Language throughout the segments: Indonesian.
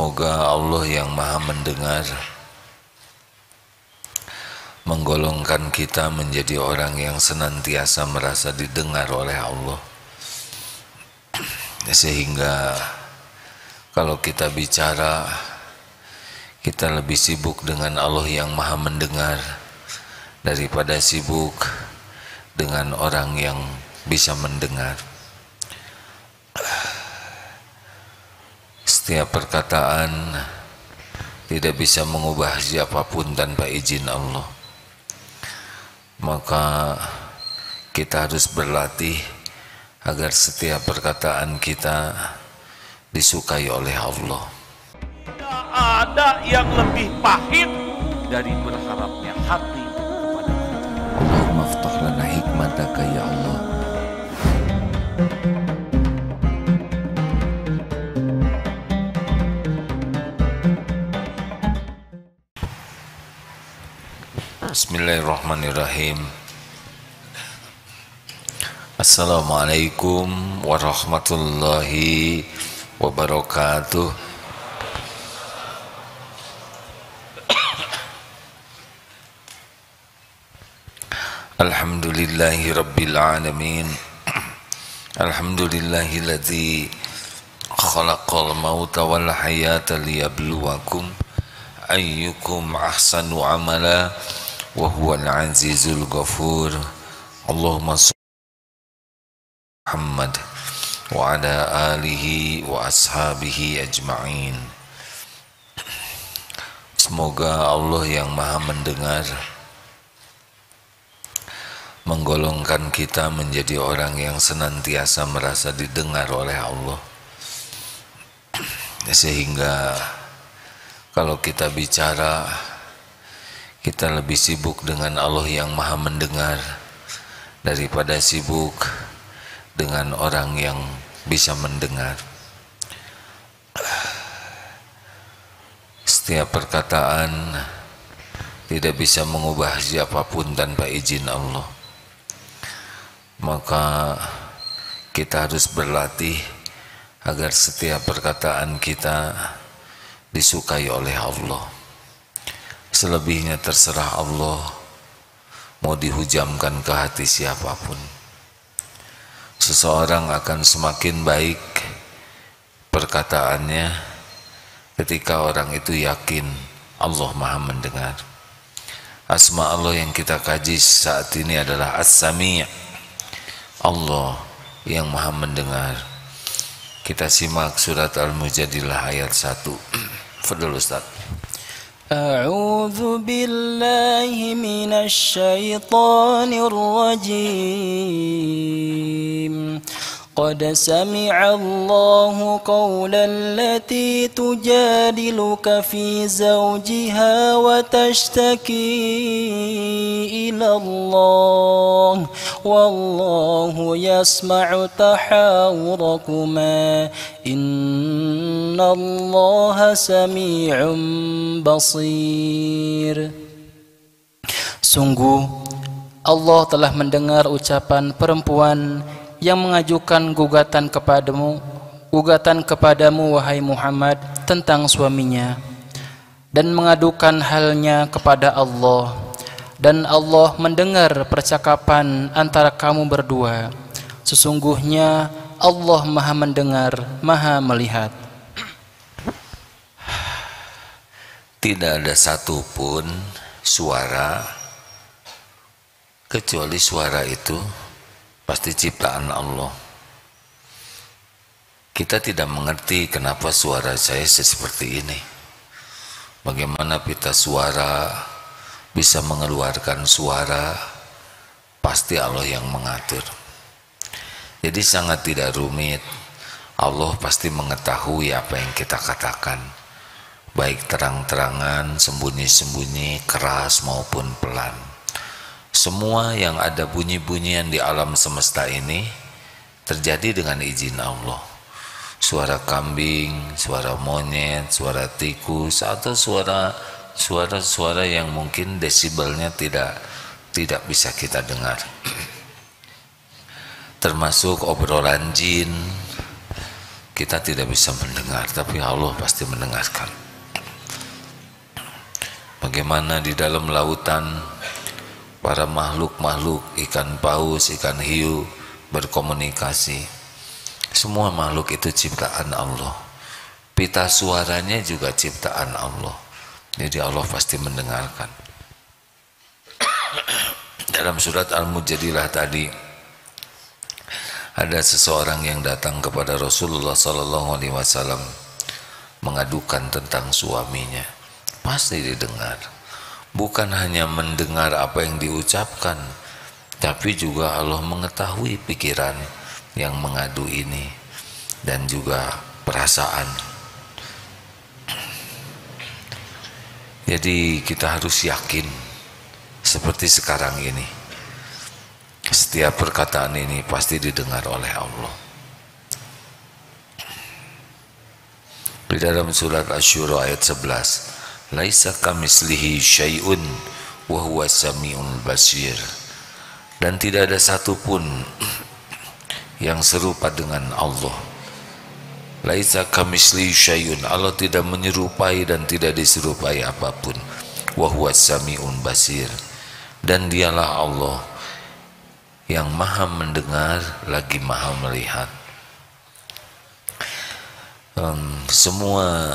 Semoga Allah yang Maha Mendengar menggolongkan kita menjadi orang yang senantiasa merasa didengar oleh Allah, sehingga kalau kita bicara, kita lebih sibuk dengan Allah yang Maha Mendengar daripada sibuk dengan orang yang bisa mendengar. Setiap perkataan tidak bisa mengubah siapapun tanpa izin Allah. Maka kita harus berlatih agar setiap perkataan kita disukai oleh Allah. Tidak ada yang lebih pahit dari berharapnya hati kepada Allah. Allahumma aftah lana hikmataka ya Allah. Bismillahirrahmanirrahim. Assalamualaikum warahmatullahi wabarakatuh. Alhamdulillahi rabbil alamin. Alhamdulillahilladzi khalaqal mauta wal hayata liyabluwakum ayyukum ahsanu amala wa huwal azizul ghafur. Allahumma shalli Muhammad wa ala alihi wa ashabihi ajma'in. Semoga Allah yang Maha Mendengar menggolongkan kita menjadi orang yang senantiasa merasa didengar oleh Allah, sehingga kalau kita bicara, kita lebih sibuk dengan Allah yang Maha Mendengar daripada sibuk dengan orang yang bisa mendengar. Setiap perkataan tidak bisa mengubah siapapun tanpa izin Allah. Maka kita harus berlatih agar setiap perkataan kita disukai oleh Allah. Selebihnya terserah Allah, mau dihujamkan ke hati siapapun. Seseorang akan semakin baik perkataannya ketika orang itu yakin Allah Maha Mendengar. Asma Allah yang kita kaji saat ini adalah As-Sami', Allah yang Maha Mendengar. Kita simak surat Al-Mujadilah ayat 1. Fadhil Ustaz. أعوذ بالله من الشيطان الرجيم قد سمع الله قول التي تجادلك في زوجها وتشتكي إلى الله والله يسمع تحاوركما إن الله سميع بصير. Sungguh Allah telah mendengar ucapan perempuan yang mengajukan gugatan kepadamu wahai Muhammad tentang suaminya, dan mengadukan halnya kepada Allah, dan Allah mendengar percakapan antara kamu berdua. Sesungguhnya Allah Maha Mendengar, Maha Melihat. Tidak ada satupun suara kecuali suara itu pasti ciptaan Allah. Kita tidak mengerti kenapa suara saya seperti ini. Bagaimana pita suara bisa mengeluarkan suara, pasti Allah yang mengatur. Jadi sangat tidak rumit. Allah pasti mengetahui apa yang kita katakan, baik terang-terangan, sembunyi-sembunyi, keras maupun pelan. Semua yang ada bunyi-bunyian di alam semesta ini terjadi dengan izin Allah. Suara kambing, suara monyet, suara tikus, atau suara-suara yang mungkin desibelnya tidak bisa kita dengar. Termasuk obrolan jin, kita tidak bisa mendengar, tapi Allah pasti mendengarkan. Bagaimana di dalam lautan para makhluk-makhluk, ikan paus, ikan hiu berkomunikasi. Semua makhluk itu ciptaan Allah. Pita suaranya juga ciptaan Allah. Jadi Allah pasti mendengarkan. Dalam surat Al-Mujadilah tadi ada seseorang yang datang kepada Rasulullah SAW mengadukan tentang suaminya. Pasti didengar. Bukan hanya mendengar apa yang diucapkan, tapi juga Allah mengetahui pikiran yang mengadu ini dan juga perasaan. Jadi kita harus yakin seperti sekarang ini, setiap perkataan ini pasti didengar oleh Allah. Di dalam surat Asy-Syura ayat 11, laisa kamitslihi syai'un wa huwa samiul basir. Dan tidak ada satupun yang serupa dengan Allah. Laisa kamitslihi syai'un, Allah tidak menyerupai dan tidak diserupai apapun. Wa huwa samiul basir. Dan dialah Allah yang maha mendengar lagi maha melihat. Semua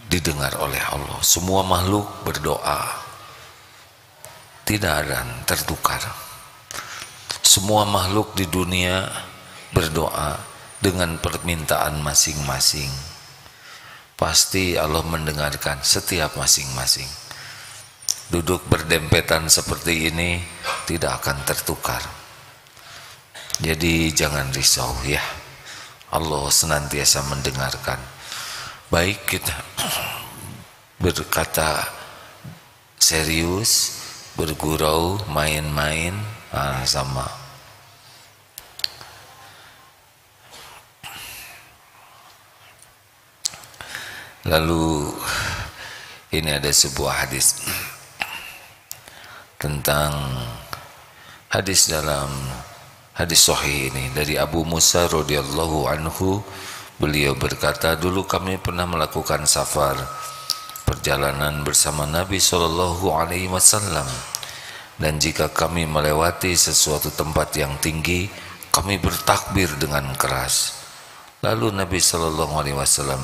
didengar oleh Allah. Semua makhluk berdoa, tidak ada yang tertukar. Semua makhluk di dunia berdoa dengan permintaan masing-masing. Pasti Allah mendengarkan setiap masing-masing. Duduk berdempetan seperti ini tidak akan tertukar. Jadi jangan risau ya, Allah senantiasa mendengarkan. Baik kita berkata serius, bergurau, main-main, sama. Lalu ini ada sebuah hadis tentang hadis dalam hadis sahih ini dari Abu Musa radhiyallahu anhu. Beliau berkata, dulu kami pernah melakukan safar perjalanan bersama Nabi SAW, dan jika kami melewati sesuatu tempat yang tinggi, kami bertakbir dengan keras. Lalu Nabi SAW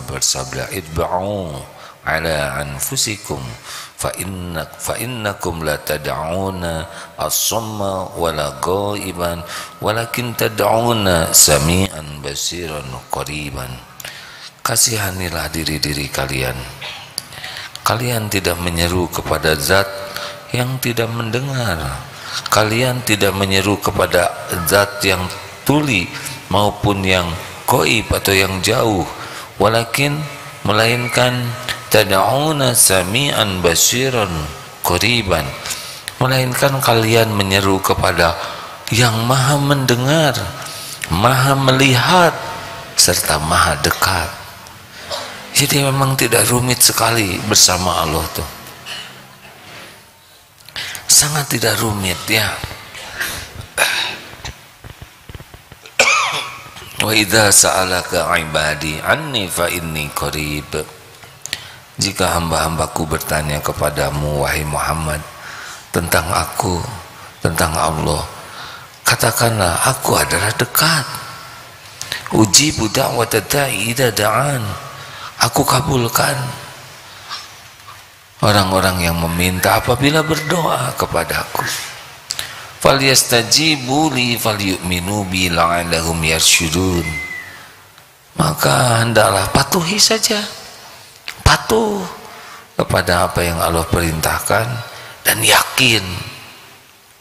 bersabda, idba'u ala anfusikum fa innakum la tad'una as-samma wala ghaiban walakin tad'una sami'an basiran qariban. Kasihanilah diri-diri kalian. Kalian tidak menyeru kepada zat yang tidak mendengar. Kalian tidak menyeru kepada zat yang tuli maupun yang gaib atau yang jauh, melainkan tad'una sami'an basiran qariban, melainkan kalian menyeru kepada yang maha mendengar, maha melihat, serta maha dekat. Jadi memang tidak rumit sekali bersama Allah tuh, sangat tidak rumit ya. Wa idza sa'alaka 'ibadi 'anni fa inni qarib. Jika hamba-hambaku bertanya kepadamu wahai Muhammad tentang aku, tentang Allah, katakanlah aku adalah dekat. Ujibu da'wata da'i idza da'an. Aku kabulkan orang-orang yang meminta apabila berdoa kepadaku. Falyastajibu li falyu'minu bi la'allahum yarsyudun. Maka hendaklah patuhi saja, patuh kepada apa yang Allah perintahkan dan yakin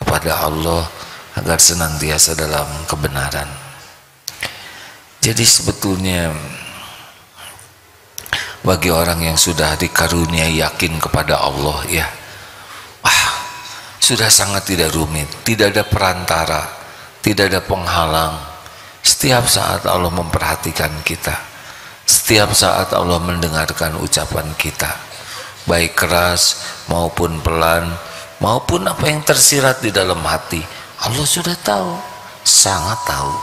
kepada Allah agar senantiasa dalam kebenaran. Jadi sebetulnya bagi orang yang sudah dikaruniai yakin kepada Allah ya, sudah sangat tidak rumit, tidak ada perantara, tidak ada penghalang. Setiap saat Allah memperhatikan kita, setiap saat Allah mendengarkan ucapan kita, baik keras maupun pelan, maupun apa yang tersirat di dalam hati, Allah sudah tahu, sangat tahu.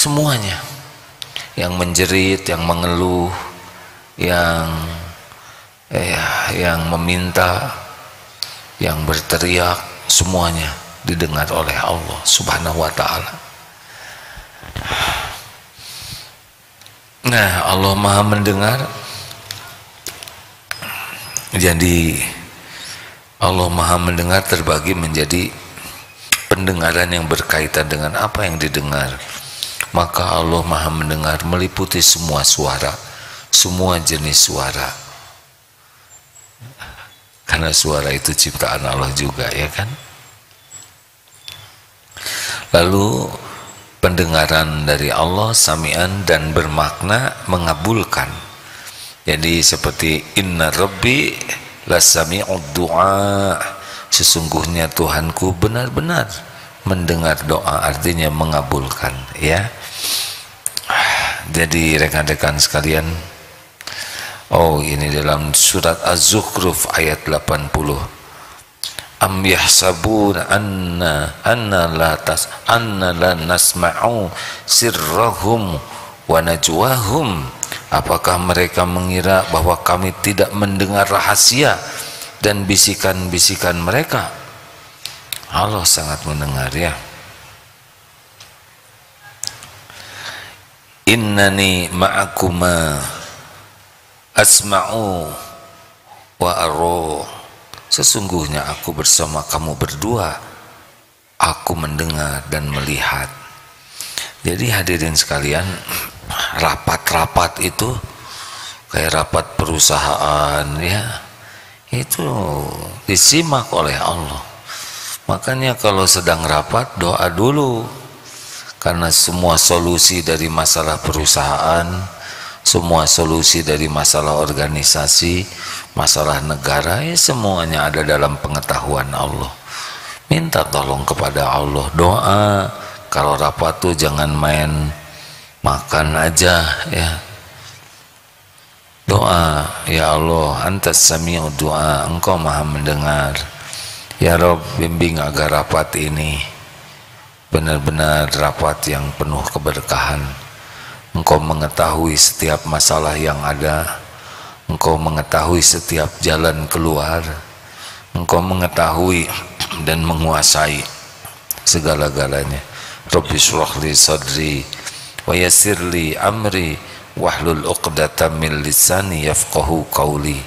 semuanya, yang menjerit, yang mengeluh, yang meminta, yang berteriak, semuanya didengar oleh Allah Subhanahu wa ta'ala. Nah, Allah Maha mendengar. Jadi Allah Maha mendengar terbagi menjadi pendengaran yang berkaitan dengan apa yang didengar. Maka Allah Maha mendengar meliputi semua suara, semua jenis suara. Karena suara itu ciptaan Allah juga, ya kan? Lalu pendengaran dari Allah sami'an dan bermakna mengabulkan. Jadi seperti inna rabbi lasami'ud du'a, sesungguhnya Tuhanku benar-benar mendengar doa, artinya mengabulkan, ya. Jadi rekan-rekan sekalian, ini dalam surat Az-Zukhruf ayat 80. Am yahsabuna anna la nasma'u sirrahum wa najwahum. Apakah mereka mengira bahwa kami tidak mendengar rahasia dan bisikan-bisikan mereka? Allah sangat mendengar, ya. Innani ma'akuma asma'u wa ara. Sesungguhnya aku bersama kamu berdua, aku mendengar dan melihat. Jadi hadirin sekalian, rapat-rapat itu kayak rapat perusahaan, ya, itu disimak oleh Allah. Makanya kalau sedang rapat, doa dulu, karena semua solusi dari masalah perusahaan, semua solusi dari masalah organisasi, masalah negara, ya semuanya ada dalam pengetahuan Allah. Minta tolong kepada Allah, doa. Kalau rapat tuh jangan main makan aja, ya. Doa, ya Allah, Antas Sami'ud Du'a, Engkau Maha mendengar. Ya Rabb, bimbing agar rapat ini benar-benar rapat yang penuh keberkahan. Engkau mengetahui setiap masalah yang ada, Engkau mengetahui setiap jalan keluar, Engkau mengetahui dan menguasai segala-galanya. Rabbi shrah li sadri wa yassir li amri wahlul 'uqdatam min lisani yafqahu qawli.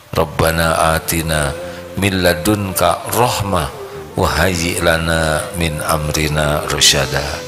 Rabbana atina min ladunka rahmah wa hayyi' lana min amrina rasyada.